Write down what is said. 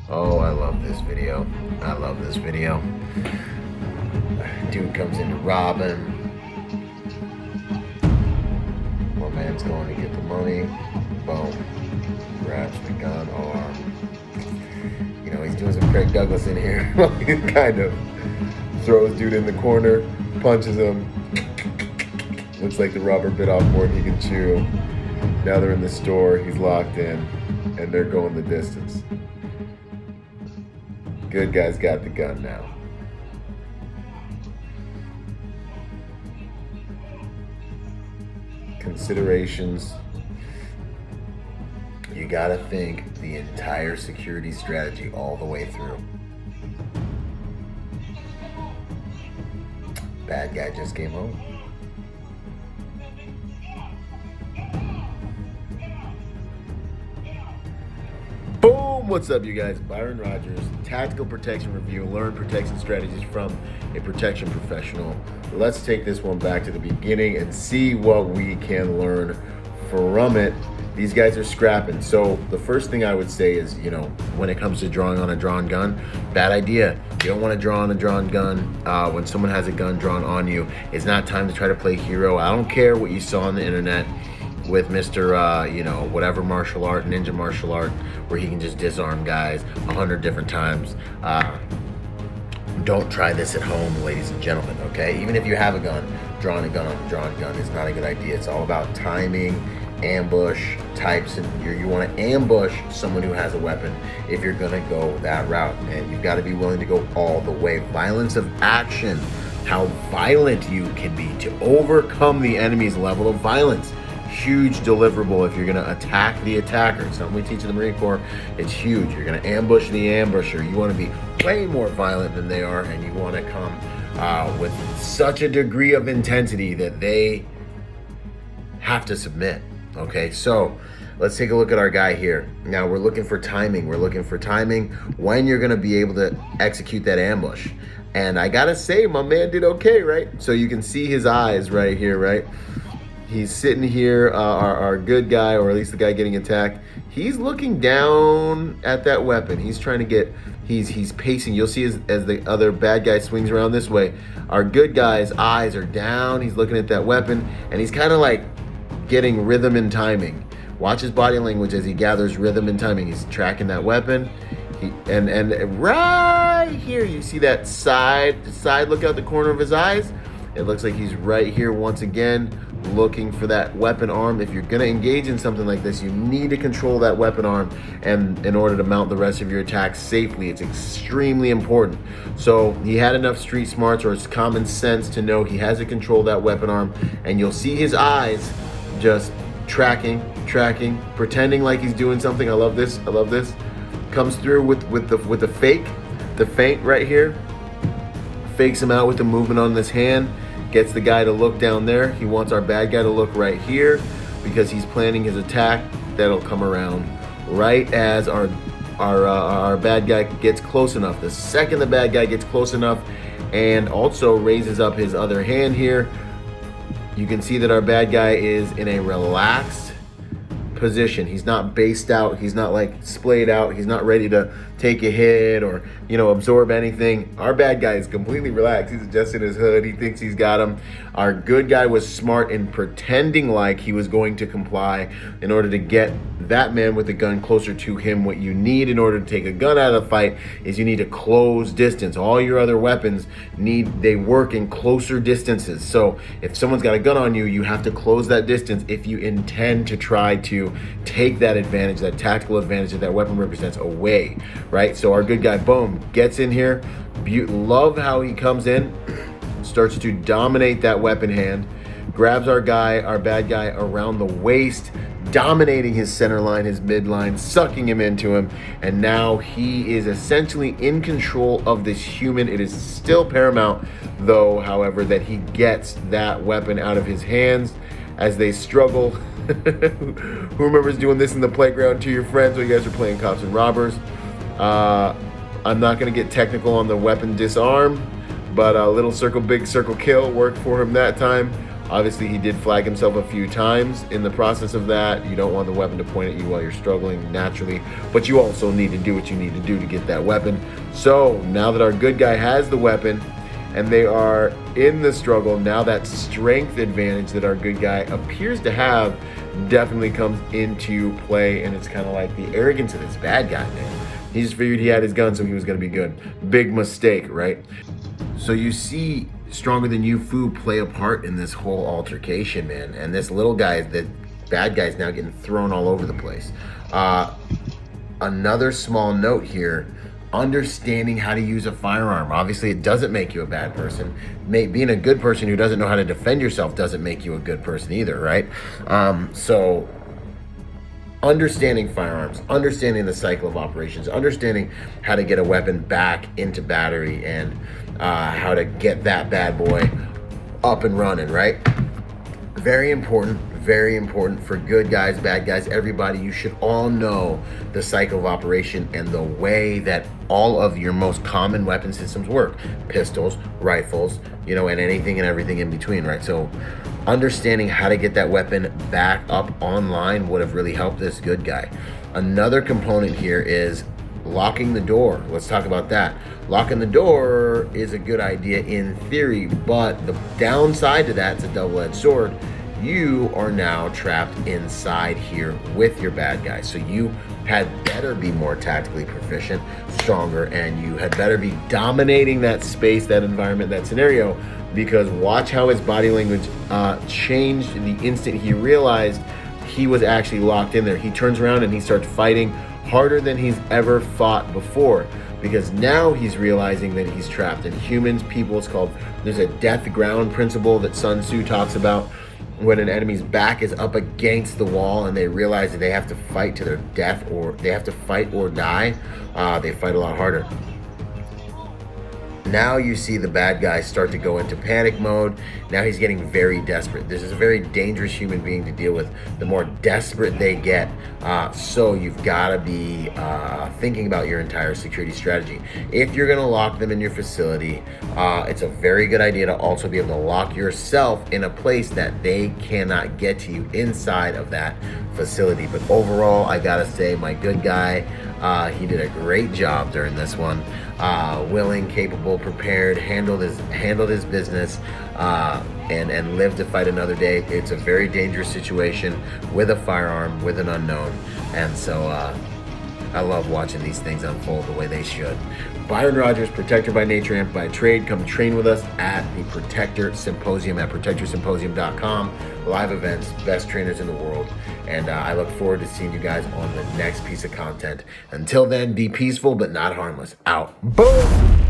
Oh, I love this video. I love this video. Dude comes in to rob him. My man's going to get the money. Boom. Grabs the gun arm. You know, he's doing some Craig Douglas in here. He kind of throws dude in the corner, punches him. Looks like the rubber bit off more than he can chew. Now they're in the store, he's locked in, and they're going the distance. Good guy's got the gun now. Considerations. You gotta think the entire security strategy all the way through. Bad guy just came home. Boom! What's up, you guys? Byron Rodgers, Tactical Protection Review. Learn protection strategies from a protection professional. Let's take this one back to the beginning and see what we can learn from it. These guys are scrapping. So the first thing I would say is, when it comes to drawing on a drawn gun, bad idea. You don't want to draw on a drawn gun when someone has a gun drawn on you. It's not time to try to play hero. I don't care what you saw on the internet with Mr. Whatever martial art, ninja martial art, where he can just disarm guys 100 different times. Don't try this at home, ladies and gentlemen, okay? Even if you have a gun, drawing a gun on a drawn gun is not a good idea. It's all about timing, ambush types, and you want to ambush someone who has a weapon if you're going to go that route. And you've got to be willing to go all the way. Violence of action, how violent you can be to overcome the enemy's level of violence. Huge deliverable if you're going to attack the attacker. It's something we teach in the Marine Corps. It's huge. You're going to ambush the ambusher. You want to be way more violent than they are, and you want to come with such a degree of intensity that they have to submit. Okay, so let's take a look at our guy here. Now we're looking for timing. We're looking for timing when you're going to be able to execute that ambush. And I got to say, my man did okay, right? So you can see his eyes right here, right? He's sitting here, our good guy, or at least the guy getting attacked. He's looking down at that weapon. He's trying to get, he's pacing. You'll see as the other bad guy swings around this way. Our good guy's eyes are down. He's looking at that weapon, and he's kind of like getting rhythm and timing. Watch his body language as he gathers rhythm and timing. He's tracking that weapon. And right here, you see that side look out the corner of his eyes? It looks like he's right here once again, looking for that weapon arm. If you're going to engage in something like this, you need to control that weapon arm, and in order to mount the rest of your attacks safely, it's extremely important. So he had enough street smarts or common sense to know he has to control that weapon arm, and you'll see his eyes just tracking, pretending like he's doing something. I love this. Comes through with the feint right here. Fakes him out with the movement on this hand. Gets the guy to look down there. He wants our bad guy to look right here because he's planning his attack. That'll come around right as our bad guy gets close enough. The second the bad guy gets close enough and also raises up his other hand here, you can see that our bad guy is in a relaxed position. He's not based out. He's not like splayed out. He's not ready to take a hit or, absorb anything. Our bad guy is completely relaxed. He's adjusting his hood. He thinks he's got him. Our good guy was smart in pretending like he was going to comply in order to get that man with the gun closer to him. What you need in order to take a gun out of the fight is you need to close distance. All your other weapons they work in closer distances. So if someone's got a gun on you, you have to close that distance if you intend to try to take that advantage, that tactical advantage that that weapon represents away, right? So our good guy, boom, gets in here. Love how he comes in, starts to dominate that weapon hand, grabs our bad guy around the waist, dominating his center line, his midline, sucking him into him, and now he is essentially in control of this human. It is still paramount, though, however, that he gets that weapon out of his hands as they struggle. Who remembers doing this in the playground to your friends when you guys are playing cops and robbers? I'm not going to get technical on the weapon disarm, but a little circle, big circle kill worked for him that time. Obviously, he did flag himself a few times in the process of that. You don't want the weapon to point at you while you're struggling naturally, but you also need to do what you need to do to get that weapon. So now that our good guy has the weapon and they are in the struggle, now that strength advantage that our good guy appears to have definitely comes into play, and it's kind of like the arrogance of this bad guy, man. He just figured he had his gun, so he was going to be good. Big mistake, right? So you see Stronger Than You Fu play a part in this whole altercation, man. And this little guy, the bad guy's now getting thrown all over the place. Another small note here, understanding how to use a firearm. Obviously, it doesn't make you a bad person. Being a good person who doesn't know how to defend yourself doesn't make you a good person either, right? So understanding firearms, understanding the cycle of operations, understanding how to get a weapon back into battery, and how to get that bad boy up and running, right? Very important for good guys, bad guys, everybody. You should all know the cycle of operation and the way that all of your most common weapon systems work. Pistols, rifles, and anything and everything in between, right? So understanding how to get that weapon back up online would have really helped this good guy. Another component here is locking the door. Let's talk about that. Locking the door is a good idea in theory, but the downside to that, it's a double-edged sword. You are now trapped inside here with your bad guy. So you had better be more tactically proficient, stronger, and you had better be dominating that space, that environment, that scenario, because watch how his body language changed the instant he realized he was actually locked in there. He turns around and he starts fighting harder than he's ever fought before, because now he's realizing that he's trapped. And humans, people, there's a death ground principle that Sun Tzu talks about. When an enemy's back is up against the wall and they realize that they have to fight to their death, or they have to fight or die, they fight a lot harder. Now you see the bad guy start to go into panic mode. Now he's getting very desperate. This is a very dangerous human being to deal with. The more desperate they get, so you've got to be thinking about your entire security strategy. If you're going to lock them in your facility, it's a very good idea to also be able to lock yourself in a place that they cannot get to you inside of that facility. But overall, I got to say, my good guy, he did a great job during this one. Willing, capable, prepared, handled his business, and lived to fight another day. It's a very dangerous situation with a firearm, with an unknown, and so I love watching these things unfold the way they should. Byron Rodgers, Protector by Nature, Amp by Trade. Come train with us at the Protector Symposium at protectorsymposium.com. Live events, best trainers in the world. And I look forward to seeing you guys on the next piece of content. Until then, be peaceful but not harmless. Out. Boom!